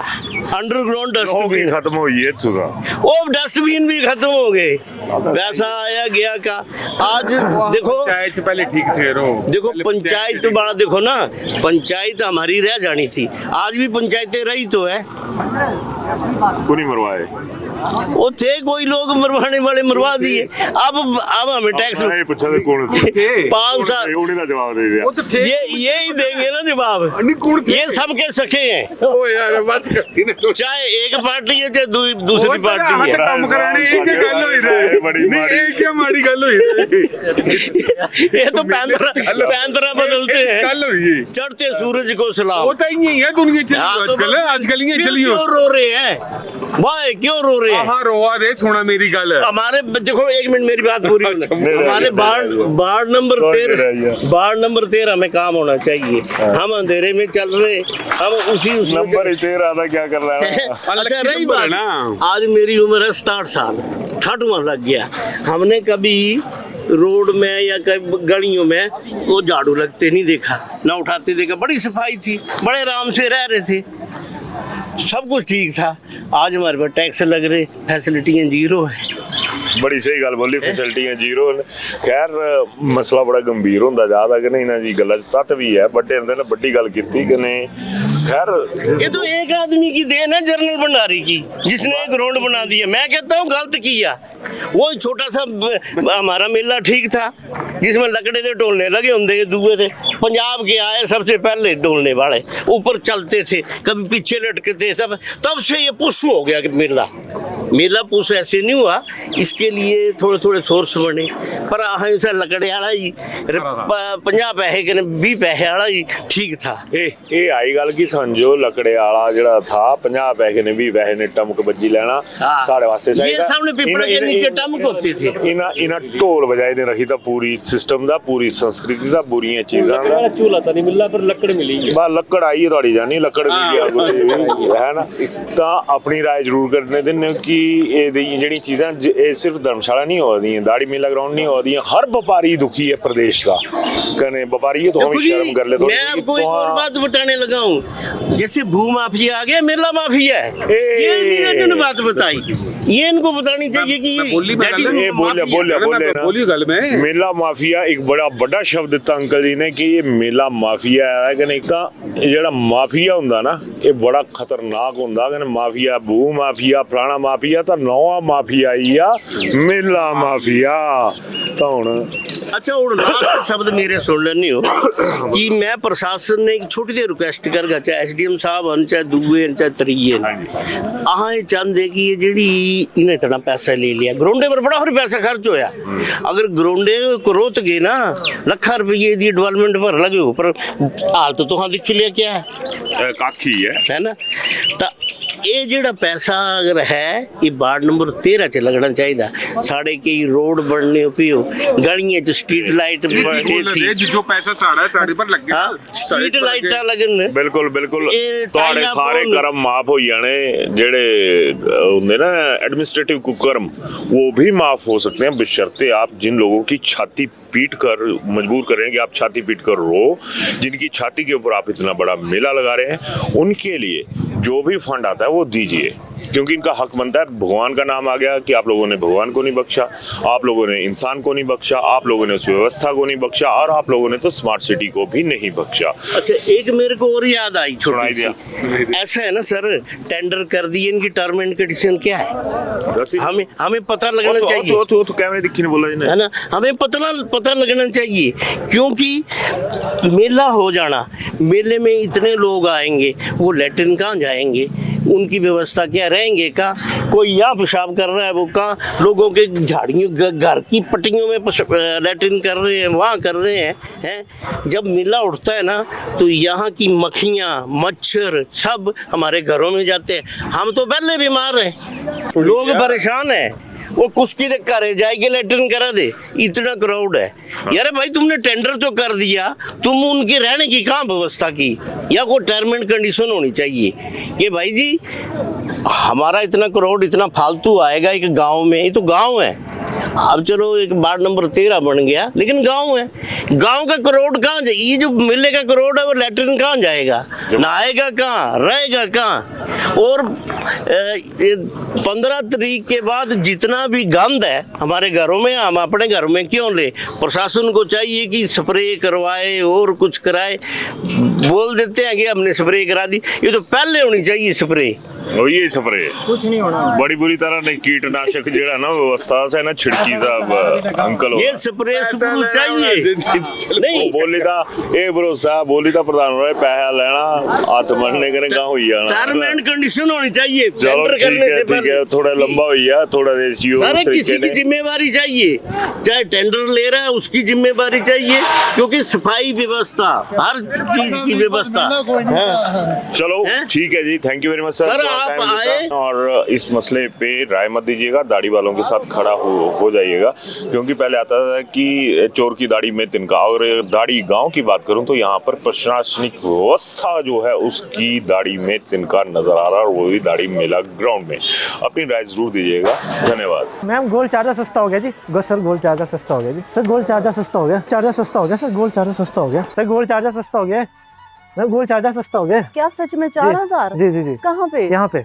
[SPEAKER 6] अंडरग्राउंड डस्टबिन
[SPEAKER 1] खत्म हुई है,
[SPEAKER 6] वो डस्टबिन भी खत्म हो गए, पैसा आया गया का। आज देखो
[SPEAKER 2] पंचायत से पहले ठीक थे,
[SPEAKER 6] देखो पंचायत बड़ा, देखो ना पंचायत हमारी रह जानी थी, आज भी पंचायतें रही तो है,
[SPEAKER 1] कोई मरवाए,
[SPEAKER 6] वो थे कोई लोग मरवाने वाले मरवा दिए। अब हमें टैक्स 5 साल
[SPEAKER 1] जवाब दे दिया,
[SPEAKER 6] ये ही देंगे ना जवाब, ये सबके सखे हैं, चाहे एक पार्टी है चाहे दूसरी पार्टी है। ये तो पैंतरा बदलते हैं, चढ़ते सूरज को सलाम,
[SPEAKER 2] होता ही नहीं है दुनिया आजकल ये चलिए।
[SPEAKER 6] क्यों रो रहे हैं भाई, क्यों रो रहे हैं?
[SPEAKER 2] हाँ रोआ दे, सुना मेरी गल।
[SPEAKER 6] हमारे देखो 1 मिनट मेरी बात पूरी होने, हमारे वार्ड नंबर 13 में काम होना चाहिए, हम अंधेरे में चल रहे, हम उसी
[SPEAKER 1] नंबर 13 था, क्या कर रहा है।
[SPEAKER 6] अच्छा रही बात, आज मेरी उम्र है 67 साल, 60वां लग गया, हमने कभी रोड में या गलियों में वो झाड़ू लगते नहीं देखा, ना उठाते देखा, बड़ी सफाई थी, बड़े आराम से रह रहे थे, सब कुछ ठीक था। आज हमारे पास टैक्स लग रहे, फैसिलिटियाँ 0 है।
[SPEAKER 1] बड़ी सही गल बोली, फैसिलिटियां 0। खैर मसला बड़ा गंभीर होंदा जादा कि नहीं ना जी, गल तट भी है, बड़े होंदे ने बड़ी गल कीती कि नहीं। खैर ये
[SPEAKER 6] तो एक आदमी की देन है, जनरल भंडारी की, जिसने एक ग्राउंड बना दिया। मैं कहता हूँ गलत किया, वो छोटा सा हमारा मेला ठीक था, जिसमें लकड़े के ढोलने लगे होंगे, दुए थे पंजाब के आए सबसे पहले ढोलने वाले, ऊपर चलते थे, कभी पीछे लटके थे सब, तब से ये पुश हो गया कि मेला मेला पुस ऐसे नहीं हुआ, इसके लिए थोड़े थोड़े सोर्स बने, पर असें लकड़े वाला ही 50 पैसे कने 20 पैसे वाला ही ठीक था।
[SPEAKER 1] ਇਹ ਆਈ ਗੱਲ ਕਿ ਸਮਝੋ ਲਕੜੇ ਵਾਲਾ ਜਿਹੜਾ ਥਾ 50 ਪੈਸੇ ਨੇ 20 ਪੈਸੇ ਨੇ ਟਮਕ ਬੱਜੀ ਲੈਣਾ ਸਾਡੇ ਵਾਸਤੇ ਸਹੀ
[SPEAKER 6] ये सामने पिपड़ के नीचे टमक होती थी।
[SPEAKER 1] ਇਹਨਾਂ ਢੋਲ ਵਜਾਏ ਨੇ ਰੱਖੀ ਤਾਂ ਪੂਰੀ ਸਿਸਟਮ ਦਾ, ਪੂਰੀ ਸੰਸਕ੍ਰਿਤੀ ਦਾ, ਬੁਰੀਆਂ ਚੀਜ਼ਾਂ ਦਾ।
[SPEAKER 5] चूल्हा तो नहीं मिलना, पर लकड़ मिली है।
[SPEAKER 1] ਬਾ ਲੱਕੜ ਆਈ ਹੈ ਤੁਹਾਡੀ ਜਾਨੀ ਲੱਕੜ ਵੀ ਹੈ ਨਾ। ਤਾਂ ਆਪਣੀ ਰਾਏ ਜ਼ਰੂਰ ਕਰਨੇ ਦਿੰਦੇ ਕਿ ਇਹ ਜਿਹੜੀ ਚੀਜ਼ਾਂ ਇਹ ਸਿਰਫ ਧਰਮਸ਼ਾਲਾ ਨਹੀਂ ਹੋ ਰਹੀਆਂ, दाढ़ी मेला ग्राउंड नहीं हो रही है, हर व्यापारी दुखी है प्रदेश का। कहने व्यापारी तो हमें शर्म कर ले।
[SPEAKER 6] मैं आपको एक और बात बताने लगा हूँ, जैसे भू माफिया आ गया, मेला माफिया है, ये नहीं इन्होंने बात बताई, ये इनको बतानी चाहिए कि
[SPEAKER 1] बोले मेला माफिया एक बड़ा शब्द दिता अंकल जी ने कि ये मेला माफिया है कि नहीं। ਜਿਹੜਾ ਮਾਫੀਆ ਹੁੰਦਾ ਨਾ ਇਹ ਬੜਾ ਖਤਰਨਾਕ ਹੁੰਦਾ। ਕਹਿੰਦੇ ਮਾਫੀਆ ਭੂ ਮਾਫੀਆ ਫਲਾਣਾ ਮਾਫੀਆ, ਤਾਂ ਨਵਾਂ ਮਾਫੀਆ ਆਈ ਆ ਮੇਲਾ ਮਾਫੀਆ। ਤਾਂ ਹੁਣ
[SPEAKER 6] अच्छा हूँ लास्ट शब्द मेरे सुन लेनी हो कि मैं प्रशासन ने एक छोटी देर रिक्वेस्ट करगा, चाहे SDM साहब हैं, चाहे दूए हैं, चाहे त्रीए हैं, अहाँ ये चाहते कि ये जी इन्हें इतना पैसा ले लिया, ग्राउंडे पर बड़ा और पैसा खर्च होया। अगर ग्राउंडे को रोत गए ना लाखा रुपये दी डेवलपमेंट पर लगे हो, पर हालत तो हाँ दिख लिया क्या है,
[SPEAKER 1] काखी है
[SPEAKER 6] ना। तो ये ਜਿਹੜਾ पैसा अगर है ये वार्ड नंबर 13 च लगना चाहिए। साढ़े कई रोड बनने पियो, गलियां च स्ट्रीट लाइट बननी थी,
[SPEAKER 2] जो पैसा साढ़ा साढ़े पर लग गया,
[SPEAKER 6] स्ट्रीट लाइटा लगन।
[SPEAKER 1] बिल्कुल बिल्कुल ਤੁਹਾਡੇ ਸਾਰੇ ਕਰਮ ਮਾਫ ਹੋ ਜਾਣੇ ਜਿਹੜੇ ਹੁੰਦੇ ना एडमिनिस्ट्रेटिव कुकर्म, वो भी माफ हो सकते हैं बशर्ते आप जिन लोगों की छाती पीट कर मजबूर करें कि आप छाती पीट कर रो, जिनकी छाती के ऊपर आप इतना बड़ा मेला लगा रहे हैं, उनके लिए जो भी फंड आता है वो दीजिए, क्योंकि इनका हक बनता है। भगवान का नाम आ गया कि आप लोगों ने भगवान को नहीं बख्शा, आप लोगों ने इंसान को नहीं बख्शा, आप लोगों ने उस व्यवस्था को नहीं बख्शा, और आप लोगों ने तो स्मार्ट सिटी को भी नहीं बख्शा।
[SPEAKER 6] अच्छा एक मेरे को और याद आई, छोटी सी, ऐसा है ना सर, टेंडर कर दिए, इनकी टर्म एंड कंडीशन क्या है, हमें पता लगना चाहिए।
[SPEAKER 1] तो कैमरे दिखी नहीं बोला
[SPEAKER 6] है ना, हमें पता लगना चाहिए, क्योंकि मेला हो जाना, मेले में इतने लोग आएंगे, वो लैट्रिन कहाँ जाएंगे, उनकी व्यवस्था क्या, रहेंगे कहाँ, कोई यहाँ पेशाब कर रहा है, वो कहाँ लोगों के झाड़ियों घर की पट्टियों में लैट्रिन कर रहे हैं, वहाँ कर रहे हैं। जब मेला उठता है ना तो यहाँ की मक्खियाँ मच्छर सब हमारे घरों में जाते हैं, हम तो पहले बीमार हैं, लोग परेशान हैं, वो कुछ की घर जाएगी लैट्रिन करा दे, इतना क्राउड है। यार भाई तुमने टेंडर तो कर दिया, तुम उनके रहने की कहाँ व्यवस्था की, या कोई टर्म एंड कंडीशन होनी चाहिए कि भाई जी हमारा इतना क्राउड इतना फालतू आएगा एक गांव में, ये तो गांव है, अब चलो एक वार्ड नंबर 13 बन गया, लेकिन गांव है, गांव का करोड़ कहाँ जाए, ये जो मिले का करोड़ है वो लैट्रिन कहाँ जाएगा, नहाएगा कहाँ, रहेगा कहाँ। और 15 तारीख के बाद जितना भी गंद है हमारे घरों में, हम अपने घर में क्यों ले, प्रशासन को चाहिए कि स्प्रे करवाए और कुछ कराए, बोल देते हैं कि हमने स्प्रे करा दी, ये तो पहले होनी चाहिए स्प्रे,
[SPEAKER 1] ये स्प्रे
[SPEAKER 8] कुछ नहीं होना,
[SPEAKER 1] बड़ी बुरी तरह ने कीटनाशक जेड़ा ना व्यवस्था से ना छिड़की दा अंकल,
[SPEAKER 6] ये स्प्रे चाहिए
[SPEAKER 1] नहीं बोली था ए भरोसा बोली था प्रधान हो रहा है पैसा लेना हाथ मरने करे कहां हुई जाना,
[SPEAKER 6] टर्म एंड कंडीशन होनी चाहिए।
[SPEAKER 1] चलो ठीक है थोड़ा लंबा हुई है, थोड़ा देसी
[SPEAKER 6] सारे किसी की जिम्मेवारी चाहिए, चाहे टेंडर ले रहा है उसकी जिम्मेवारी चाहिए, क्योंकि सफाई व्यवस्था हर चीज की व्यवस्था।
[SPEAKER 1] चलो ठीक है जी, thank you very much sir,
[SPEAKER 6] आप आए
[SPEAKER 1] और इस मसले पे राय मत दीजिएगा, दाढ़ी वालों के साथ खड़ा हो जाइएगा, क्योंकि पहले आता था कि चोर की दाढ़ी में तिनका, और दाढ़ी गांव की बात करूं तो यहाँ पर प्रशासनिक व्यवस्था जो है उसकी दाढ़ी में तिनका नजर आ रहा है, और वो भी दाढ़ी मेला ग्राउंड में। अपनी राय जरूर दीजिएगा, धन्यवाद।
[SPEAKER 3] मैम गोल्ड चार्जर सस्ता हो गया जी, सर गोल्ड चार्जर सस्ता हो गया जी, सर गोल्ड चार्जर सस्ता हो गया, चार्जर सस्ता हो गया, सर गोल्ड चार्जर सस्ता हो गया, सर गोल्ड चार्जर सस्ता हो गया, गोल्ड चार्जर सस्ता हो गया।
[SPEAKER 11] क्या सच में 4000?
[SPEAKER 3] जी जी जी,
[SPEAKER 11] कहाँ पे?
[SPEAKER 3] यहाँ पे।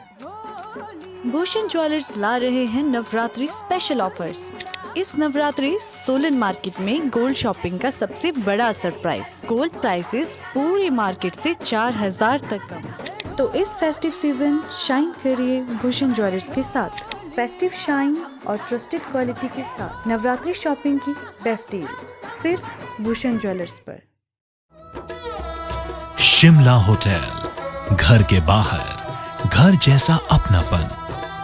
[SPEAKER 11] भूषण ज्वेलर्स ला रहे हैं नवरात्रि स्पेशल ऑफर्स। इस नवरात्रि सोलन मार्केट में गोल्ड शॉपिंग का सबसे बड़ा सरप्राइज, गोल्ड प्राइसेस पूरी मार्केट से 4000 तक कम। तो इस फेस्टिव सीजन शाइन करिए भूषण ज्वेलर्स के साथ, फेस्टिव शाइन और ट्रस्टेड क्वालिटी के साथ नवरात्रि शॉपिंग की बेस्ट डील सिर्फ भूषण ज्वेलर्स पर।
[SPEAKER 12] शिमला होटल, घर के बाहर घर जैसा अपनापन,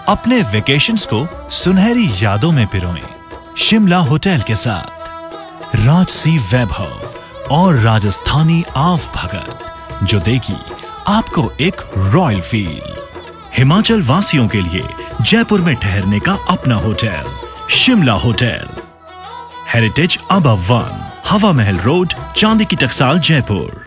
[SPEAKER 12] अपने वेकेशंस को सुनहरी यादों में पिरोएं शिमला होटल के साथ। राजसी वैभव और राजस्थानी आव भगत जो देगी आपको एक रॉयल फील। हिमाचल वासियों के लिए जयपुर में ठहरने का अपना hotel Shimla hotel, heritage above 1, हवा महल रोड, चांदी की टकसाल, जयपुर।